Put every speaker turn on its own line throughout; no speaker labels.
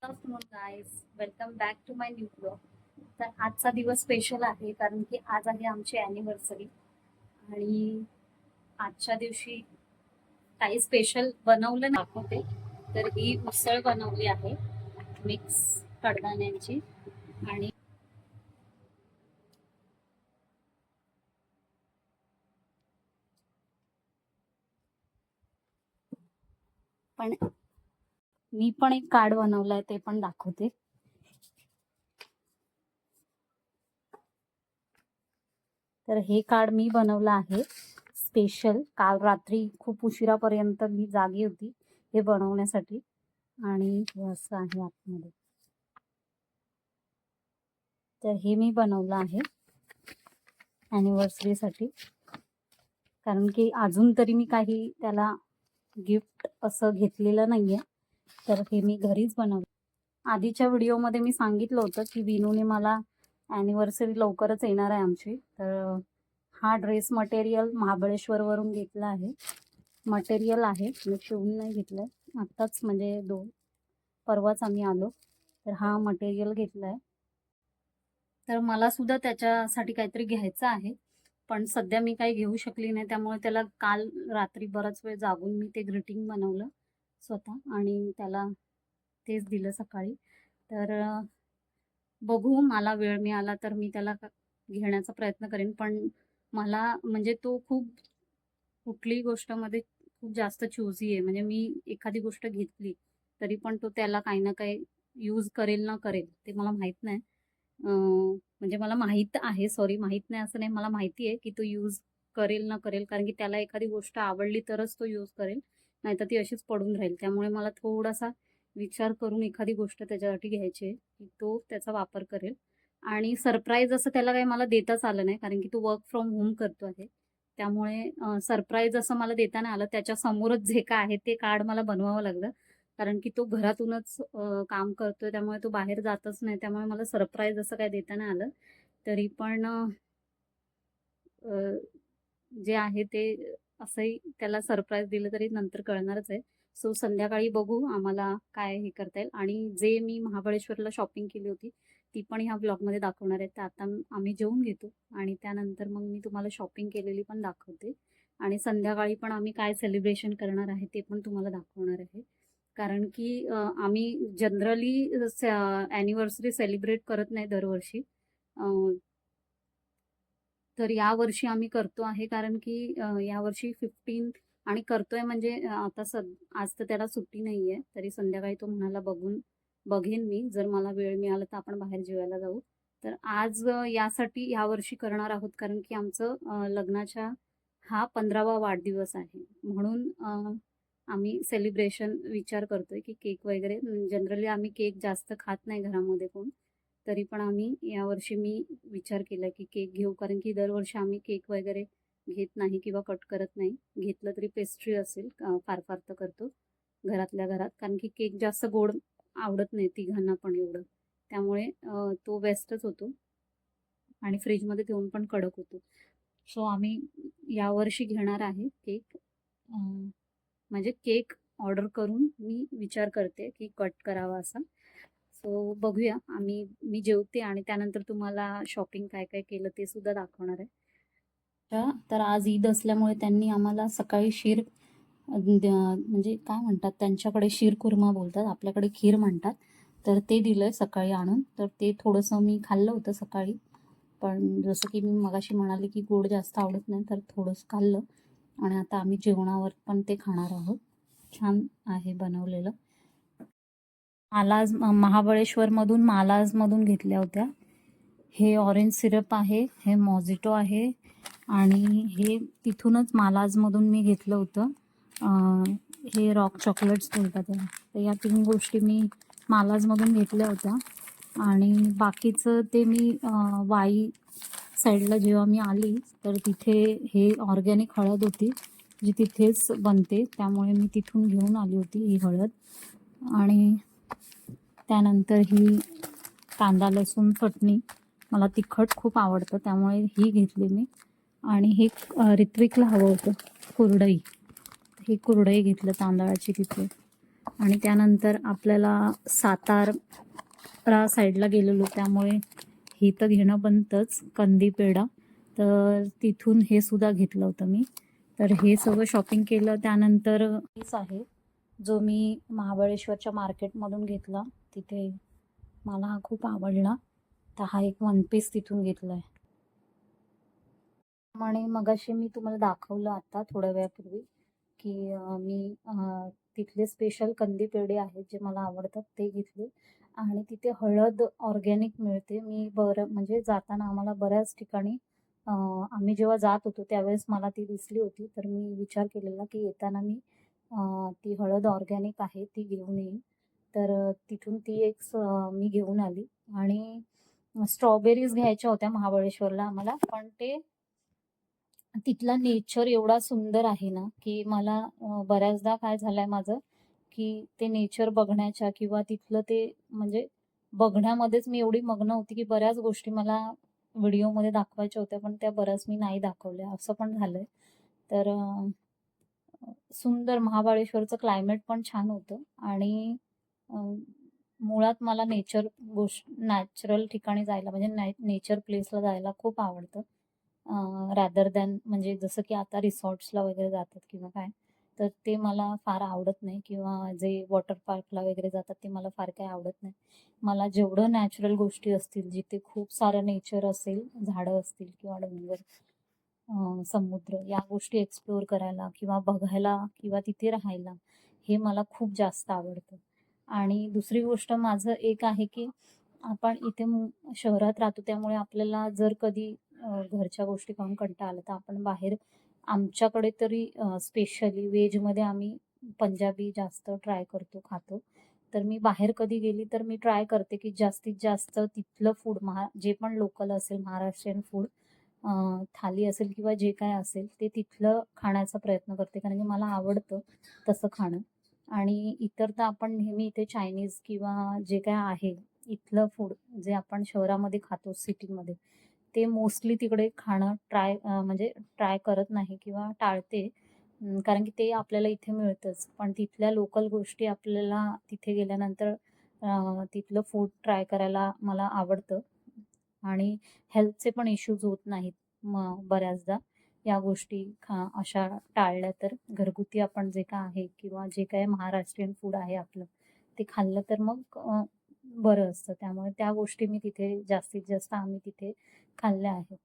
Afternoon guys, welcome back to my new blog. तर आजचा दिवस स्पेशल आहे कारण की आज आहे आमची ॲनिव्हर्सरी आणि आजच्या दिवशी काही स्पेशल बनवलं दाखवते. तर ही उसळ बनवली आहे मिक्स कडधान्यांची आणि पण मी पण एक कार्ड बनवलाय ते पण दाखवते. तर हे कार्ड मी बनवलं आहे स्पेशल. काल रात्री खूप उशिरापर्यंत मी जागी होती हे बनवण्यासाठी आणि हे असं आहे आतमध्ये. तर हे मी बनवलं आहे ॲनिव्हर्सरीसाठी कारण की अजून तरी मी काही त्याला गिफ्ट असं घेतलेलं नाहीये. तर हे मी घरीच बनवलं. आधीच्या व्हिडिओमध्ये मी सांगितलं होतं की विनूने मला ॲनिव्हर्सरी लवकरच येणार आहे आमची. तर हा ड्रेस मटेरियल महाबळेश्वरवरून घेतला आहे. मटेरियल आहे, मी शिवून नाही घेतलं आहे. आत्ताच म्हणजे परवाच आम्ही आलो तर हा मटेरियल घेतला आहे. तर मला सुद्धा त्याच्यासाठी काहीतरी घ्यायचं आहे पण सध्या मी काही घेऊ शकली नाही. त्यामुळे त्याला काल रात्री बराच वेळ जागून मी ते ग्रीटिंग बनवलं स्वतः आणि त्याला तेच दिलं सकाळी. तर बघू, मला वेळ मिळाला तर मी त्याला घेण्याचा प्रयत्न करेन. पण मला म्हणजे तो खूप कुठलीही गोष्टमध्ये खूप जास्त चूझी आहे. म्हणजे मी एखादी गोष्ट घेतली तरी पण तो त्याला काही ना काही यूज करेल ना करेल ते मला माहित नाही. म्हणजे मला माहित आहे, सॉरी, माहित नाही असं नाही, मला माहिती आहे की तो यूज करेल ना करेल कारण की त्याला एखादी गोष्ट आवडली तरच तो यूज करेल, नाहीतर ती अशीच पडून राहील. त्यामुळे मला थोडासा विचार करून एखादी गोष्ट त्याच्यासाठी घ्यायची आहे की तो त्याचा वापर करेल. आणि सरप्राईज असं त्याला काही मला देताच आलं नाही कारण की तो वर्क फ्रॉम होम करतो आहे. त्यामुळे सरप्राईज असं मला देता नाही आलं. त्याच्या समोरच जे काय आहे ते कार्ड मला बनवावं लागलं कारण की तो घरातूनच काम करतोय, त्यामुळे तो बाहेर जातच नाही. त्यामुळे मला सरप्राईज असं काही देता नाही आलं. तरी पण जे आहे ते असंही त्याला सरप्राईज दिलं तरी नंतर कळणारच आहे. सो संध्याकाळी बघू आम्हाला काय हे करता येईल. आणि जे मी महाबळेश्वरला शॉपिंग केली होती ती पण ह्या ब्लॉगमध्ये दाखवणार आहे. तर आता आम्ही जेवून घेतो आणि त्यानंतर मग मी तुम्हाला शॉपिंग केलेली पण दाखवते आणि संध्याकाळी पण आम्ही काय सेलिब्रेशन करणार आहे ते पण तुम्हाला दाखवणार आहे. कारण की आम्ही जनरली ॲनिव्हर्सरी सेलिब्रेट करत नाही दरवर्षी. तर यावर्षी आम्ही करतो आहे कारण की यावर्षी 15 आणि करतोय म्हणजे आता आज तर त्याला सुट्टी नाही आहे. तरी संध्याकाळी तो म्हणाला बघेन मी, जर मला वेळ मिळाला तर आपण बाहेर जेवायला जाऊ. तर आज यासाठी यावर्षी करणार आहोत कारण की आमचं लग्नाच्या हा 15वा वाढदिवस आहे. म्हणून आम्ही सेलिब्रेशन विचार करतोय की केक वगैरे, जनरली आम्ही केक जास्त खात नाही घरामध्ये कोण. तरी पण आम्ही यावर्षी मी विचार केला की केक घेऊ कारण की दरवर्षी आम्ही केक वगैरे घेत नाही किंवा कट करत नाही. घेतलं तरी पेस्ट्री असेल, फार फार तर करतो घरातल्या घरात कारण की केक जास्त गोड आवडत नाही तिघांना पण एवढं. त्यामुळे तो बेस्टच होतो आणि फ्रीजमध्ये ठेवून पण कडक होतो. सो आम्ही यावर्षी घेणार आहे केक. म्हणजे केक ऑर्डर करून मी विचार करते की कट करावा असा. सो बघूया. मी जेवते आणि त्यानंतर तुम्हाला शॉपिंग काय काय केलं ते सुद्धा दाखवणार आहे. तर आज ईद असल्यामुळे त्यांनी आम्हाला सकाळी म्हणजे काय म्हणतात त्यांच्याकडे शीरकुर्मा बोलतात, आपल्याकडे खीर म्हणतात. तर ते दिलंय सकाळी आणून. तर ते थोडंसं मी खाल्लं होतं सकाळी. पण जसं की मी मगाशी म्हणाले की गोड जास्त आवडत नाही तर थोडंसं खाल्लं आणि आता आम्ही जेवणावर पण ते खाणार आहोत. छान आहे बनवलेलं. महाबळेश्वरमधून मालाजमधून घेतल्या होत्या. हे ऑरेंज सिरप आहे, हे मॉजिटो आहे आणि हे तिथूनच मालाजमधून मी घेतलं होतं. हे रॉक चॉकलेट्स बोलतात त्याला. तर या 3 गोष्टी मी मालाजमधून घेतल्या होत्या आणि बाकीचं ते मी वाई साईडला जेव्हा मी आली तर तिथे हे ऑर्गॅनिक हळद होती जी तिथेच बनते, त्यामुळे मी तिथून घेऊन आली होती ही हळद. आणि त्यानंतर ही कांदा लसूण चटणी, मला तिखट खूप आवडतं त्यामुळे ही घेतली मी. आणि हे ऋत्विकला हवं होतं कुरडई, ही कुरडई घेतलं तांदळाची तिथे. आणि त्यानंतर आपल्याला सातारा साईडला गेलेलो, त्यामुळे ही तर घेणं बनतंच, कंदी पेढा. तर तिथून हे सुद्धा घेतलं होतं मी. तर हे सगळं शॉपिंग केलं. त्यानंतर पीस आहे जो मी महाबळेश्वरच्या मार्केटमधून घेतला, तिथे मला हा खूप आवडला. तर हा एक वन पीस तिथून घेतला आहे. आणि मगाशी मी तुम्हाला दाखवलं आता थोड्या वेळापूर्वी की मी तिथले स्पेशल कंदी पेढे आहेत जे मला आवडतात ते घेतले. आणि तिथे हळद ऑर्गॅनिक मिळते. मी म्हणजे जाताना आम्हाला बऱ्याच ठिकाणी आम्ही जेव्हा जात होतो त्यावेळेस मला ती दिसली होती. तर मी विचार केलेला की येताना मी ती हळद ऑर्गॅनिक आहे ती घेऊन येईन. तर तिथून ती एक मी घेऊन आली. आणि स्ट्रॉबेरीज घ्यायच्या होत्या महाबळेश्वरला आम्हाला, पण ते तिथला नेचर एवढा सुंदर आहे ना, की मला बऱ्याचदा काय झालंय माझं, की ते नेचर बघण्याच्या किंवा तिथलं ते म्हणजे बघण्यामध्येच मी एवढी मग्न होती, की बऱ्याच गोष्टी मला व्हिडिओमध्ये दाखवायच्या होत्या, पण त्या बऱ्याच मी नाही दाखवल्या, असं पण झालंय. तर सुंदर महाबळेश्वरचं क्लायमेट पण छान होतं. आणि अ, मुळात मला नॅचरल ठिकाणी जायला म्हणजे नेचर प्लेसला जायला खूप आवडतं. रॅदर दॅन म्हणजे जसं की आता रिसॉर्ट्सला वगैरे जातात किंवा काय, तर ते मला फार आवडत नाही. किंवा जे वॉटर पार्कला वगैरे जातात ते मला फार काही आवडत नाही. मला जेवढं नॅचरल गोष्टी असतील, जिथे खूप सारं नेचर असेल, झाडं असतील किंवा डोंगर, समुद्र, या गोष्टी एक्सप्लोअर करायला किंवा बघायला किंवा तिथे राहायला, हे मला खूप जास्त आवडतं. आणि दुसरी गोष्ट माझं एक आहे की आपण इथे शहरात राहतो, त्यामुळे आपल्याला जर कधी घरच्या गोष्टी खाऊन कंटाळा आला तर आपण बाहेर, आमच्याकडे तरी स्पेशली व्हेजमध्ये आम्ही पंजाबी जास्त ट्राय करतो, खातो. तर मी बाहेर कधी गेली तर मी ट्राय करते की जास्तीत जास्त तिथलं फूड, जे पण लोकल असेल महाराष्ट्रीयन फूड, थाली असेल किंवा जे काय असेल ते तिथलं खाण्याचा प्रयत्न करते, कारण की मला आवडतं तसं खाणं. आणि इतर तर आपण नेहमी इथे चायनीज किंवा जे काय आहे इथलं फूड, जे आपण शहरामध्ये खातो सिटीमध्ये, ते मोस्टली तिकडे खाणं म्हणजे ट्राय करत नाही किंवा टाळते. कारण की ते आपल्याला इथे मिळतंच. पण तिथल्या लोकल गोष्टी आपल्याला तिथे गेल्यानंतर तिथलं फूड ट्राय करायला मला आवडतं. आणि हेल्थचे पण इश्यूज होत नाहीत मग बऱ्याचदा या गोष्टी अशा टाळल्या तर. घरगुती आपण जे काय आहे किंवा जे काही महाराष्ट्रीयन फूड आहे आपलं, ते खाल्लं तर मग बरं असतं. त्यामुळे त्या गोष्टी मी तिथे जास्तीत जास्त आम्ही तिथे खाल्ल्या आहेत.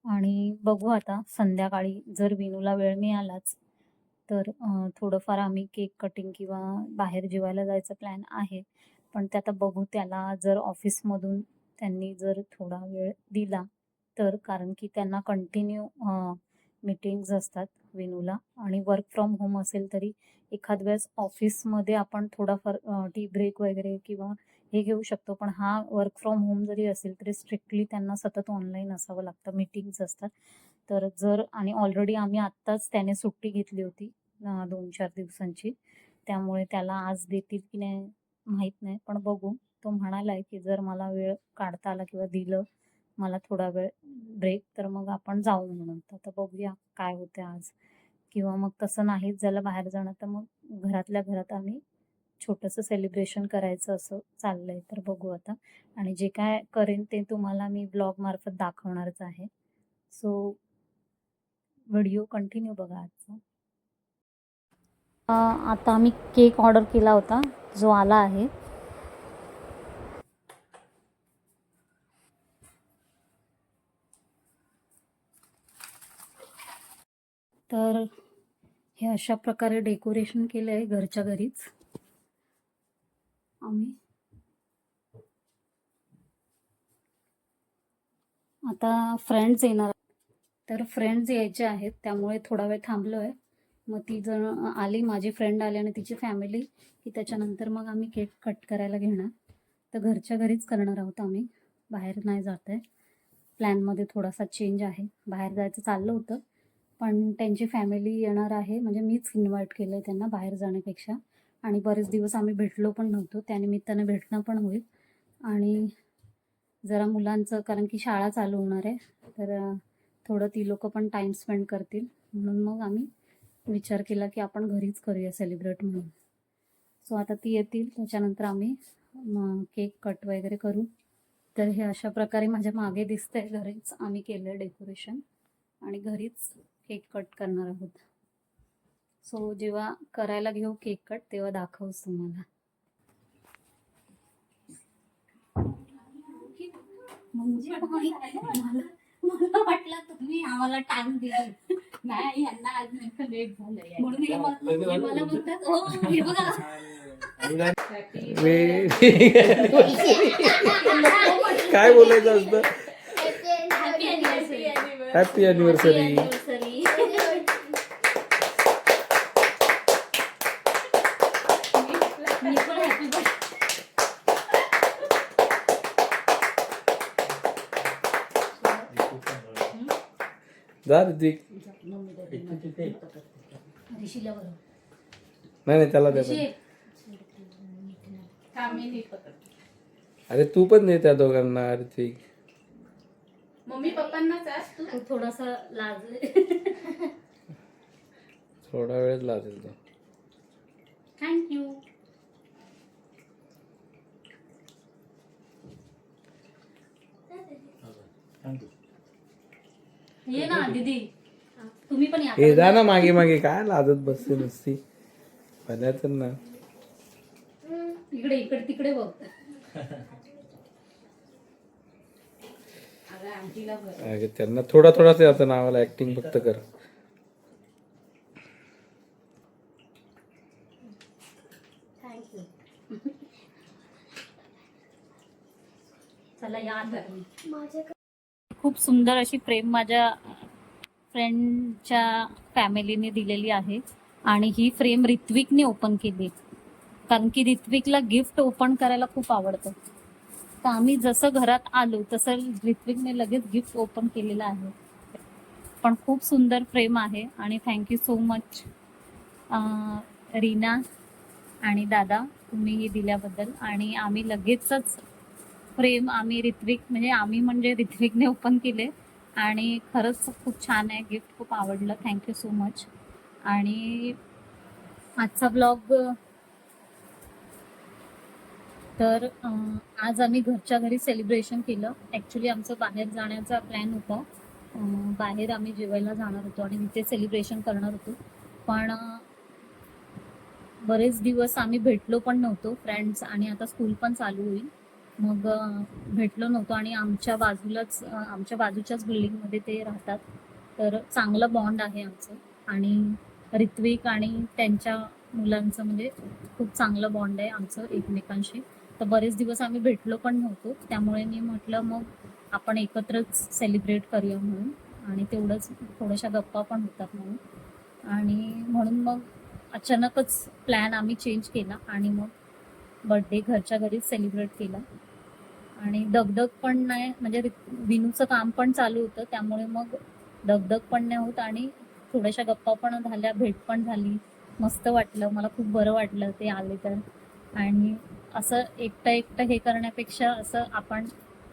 आणि बघू आता संध्याकाळी जर विनूला वेळ मिळालाच तर थोडंफार आम्ही केक कटिंग किंवा बाहेर जेवायला जायचा प्लॅन आहे. पण ते आता बघू, त्याला जर ऑफिसमधून त्यांनी जर थोडा वेळ दिला तर. कारण की त्यांना कंटिन्यू मीटिंग्ज असतात विनूला. आणि वर्क फ्रॉम होम असेल तरी एखाद वेळेस ऑफिसमध्ये आपण थोडाफार टी ब्रेक वगैरे किंवा हे घेऊ शकतो. पण हा वर्क फ्रॉम होम जरी असेल तरी स्ट्रिक्टली त्यांना सतत ऑनलाईन असावं लागतं, मीटिंग्ज असतात. तर जर, आणि ऑलरेडी आम्ही आत्ताच त्याने सुट्टी घेतली होती 2-4 दिवसांची, त्यामुळे त्याला आज देतील की नाही माहीत नाही, पण बघू. तो म्हणालाय की जर मला वेळ काढता आला किंवा दिलं मला थोडा वेळ ब्रेक तर मग आपण जाऊ म्हणून. तर आता बघूया काय होते आज. किंवा मग तसं नाहीच झालं बाहेर जाणं तर मग घरातल्या घरात आम्ही छोटंसं सेलिब्रेशन करायचं असं चाललंय. तर बघू आता. आणि जे काय करेन ते तुम्हाला मी ब्लॉग मार्फत दाखवणारच आहे. सो व्हिडिओ कंटिन्यू बघा आजचा. आता आम्ही केक ऑर्डर केला होता, जो आला आहे. तर हे अशा प्रकारे डेकोरेशन केलं आहे घरच्या घरीच आम्ही. आता फ्रेंड्स येणार, तर फ्रेंड्स यायचे आहेत त्यामुळे थोडा वेळ थांबलो आहे. मग ती जण आली, माझी फ्रेंड आली आणि तिची फॅमिली, की त्याच्यानंतर मग आम्ही केक कट करायला घेणार. तर घरच्या घरीच करणार आहोत आम्ही, बाहेर नाही जात आहे. प्लॅनमध्ये थोडासा चेंज आहे. बाहेर जायचं चाललं होतं पण त्यांची फॅमिली येणार आहे, म्हणजे मीच इन्व्हाइट केलं आहे त्यांना बाहेर जाण्यापेक्षा. आणि बरेच दिवस आम्ही भेटलो पण नव्हतो, त्यानिमित्तानं भेटणं पण होईल. आणि जरा मुलांचं, कारण की शाळा चालू होणार आहे, तर थोडं ती लोकं पण टाईम स्पेंड करतील, म्हणून मग आम्ही विचार केला की आपण घरीच करूया सेलिब्रेट म्हणून. सो आता ती येतील, त्याच्यानंतर आम्ही केक कट वगैरे करू. तर हे अशा प्रकारे माझ्या मागे दिसतंय, घरीच आम्ही केलं डेकोरेशन आणि घरीच केक कट करणार आहोत. सो जेव्हा करायला घेऊ केक कट तेव्हा दाखवच तुम्हाला. म्हणजे मला वाटलं तुम्ही आम्हाला टाइम दिला नाही, यांना आज नेमकं लेट झालंय म्हणून हे मला म्हणतात हो हे बघा.
काय बोलायचं असतं. Happy anniversary. जा ऋतिक. नाही त्याला द्या. अरे तू पण दे त्या दोघांना ऋतिक.
मम्मी पप्पांनाच
तू थोडासा लाज.
थोडा वेळच लागेल तो.
थँक्यू. ये ना दीदी, तुम्ही पण या.
हे जा ना मागे मागे, काय लाजत बसते नुसती. भल्याचं ना.
इकडे इकडे तिकडे बघ.
अगं त्यांना थोडा थोडाच येतं नावाला, ऍक्टिंग फक्त कर.
थँक्यू. चला या आता. खूप सुंदर अशी फ्रेम माझ्या फ्रेंडच्या फॅमिलीने दिलेली आहे आणि ही फ्रेम ऋत्विकने ओपन केली, कारण की ऋत्विकला गिफ्ट ओपन करायला खूप आवडतं. तर आम्ही जसं घरात आलो तसं ऋत्विकने लगेच गिफ्ट ओपन केलेलं आहे. पण खूप सुंदर फ्रेम आहे आणि थँक्यू सो मच रीना आणि दादा, तुम्ही हे दिल्याबद्दल. आणि आम्ही लगेचच फ्रेम आम्ही म्हणजे ऋत्विकने ओपन केले आणि खरंच खूप छान आहे, गिफ्ट खूप आवडलं. Thank you so much. आणि आजचा ब्लॉग तर आज आम्ही घरच्या घरी सेलिब्रेशन केलं. ॲक्च्युली आमचं बाहेर जाण्याचा प्लॅन होता, बाहेर आम्ही जेवायला जाणार होतो आणि तिथे सेलिब्रेशन करणार होतो. पण बरेच दिवस आम्ही भेटलो पण नव्हतो फ्रेंड्स, आणि आता स्कूल पण चालू होईल, मग भेटलो नव्हतो. आणि आमच्या बाजूच्याच बिल्डिंगमध्ये ते राहतात, तर चांगलं बॉन्ड आहे आमचं. आणि ऋत्विक आणि त्यांच्या मुलांचं म्हणजे खूप चांगलं बॉन्ड आहे आमचं एकमेकांशी. तर बरेच दिवस आम्ही भेटलो पण नव्हतो, त्यामुळे मी म्हटलं मग आपण एकत्रच सेलिब्रेट करूया म्हणून, आणि तेवढंच थोड्याशा गप्पा पण होतात म्हणून. आणि म्हणून मग अचानकच प्लॅन आम्ही चेंज केला आणि मग बर्थडे घरच्या घरीच सेलिब्रेट केला. आणि दगदग पण नाही, म्हणजे विनूचं काम पण चालू होतं, त्यामुळे मग दगदग पण नाही होत आणि थोड्याशा गप्पा पण झाल्या, भेट पण झाली, मस्त वाटलं. मला खूप बरं वाटलं ते आले तर. आणि असं एकटं हे करण्यापेक्षा असं आपण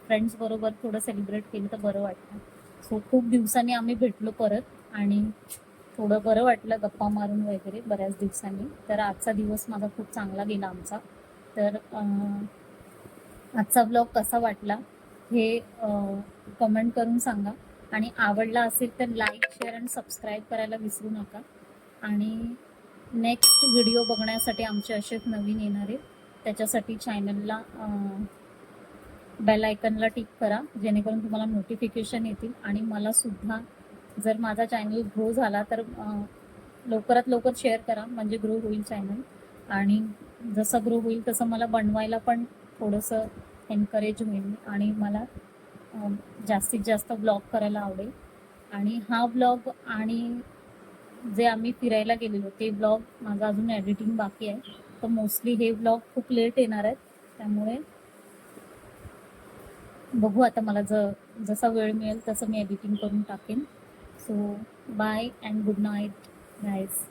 फ्रेंड्स बरोबर थोडं सेलिब्रेट केलं तर बरं वाटतं. सो खूप दिवसांनी आम्ही भेटलो परत आणि थोडं बरं वाटलं गप्पा मारून वगैरे बऱ्याच दिवसांनी. तर आजचा दिवस माझा खूप चांगला गेला आमचा. तर आजचा ब्लॉग कसा वाटला हे कमेंट करून सांगा. आणि आवडला असेल तर लाईक, शेअर आणि सबस्क्राईब करायला विसरू नका. आणि नेक्स्ट व्हिडिओ बघण्यासाठी आमचे असेच नवीन येणारे, त्याच्यासाठी चॅनलला बेल आयकनला टिक करा, जेणेकरून तुम्हाला नोटिफिकेशन येतील. आणि मला सुद्धा जर माझा चॅनल ग्रो झाला तर लवकरात लवकर शेअर करा, म्हणजे ग्रो होईल चॅनल. आणि जसं ग्रो होईल तसं मला बनवायला पण थोडंसं एनकरेज होईल आणि मला जास्तीत जास्त ब्लॉग करायला आवडेल. आणि हा ब्लॉग आणि जे आम्ही फिरायला गेलेलो ते ब्लॉग माझं अजून एडिटिंग बाकी आहे, तर मोस्टली हे ब्लॉग खूप लेट येणार आहेत. त्यामुळे बघू आता, मला जसा वेळ मिळेल तसं मी एडिटिंग करून टाकेन. So bye and good night guys.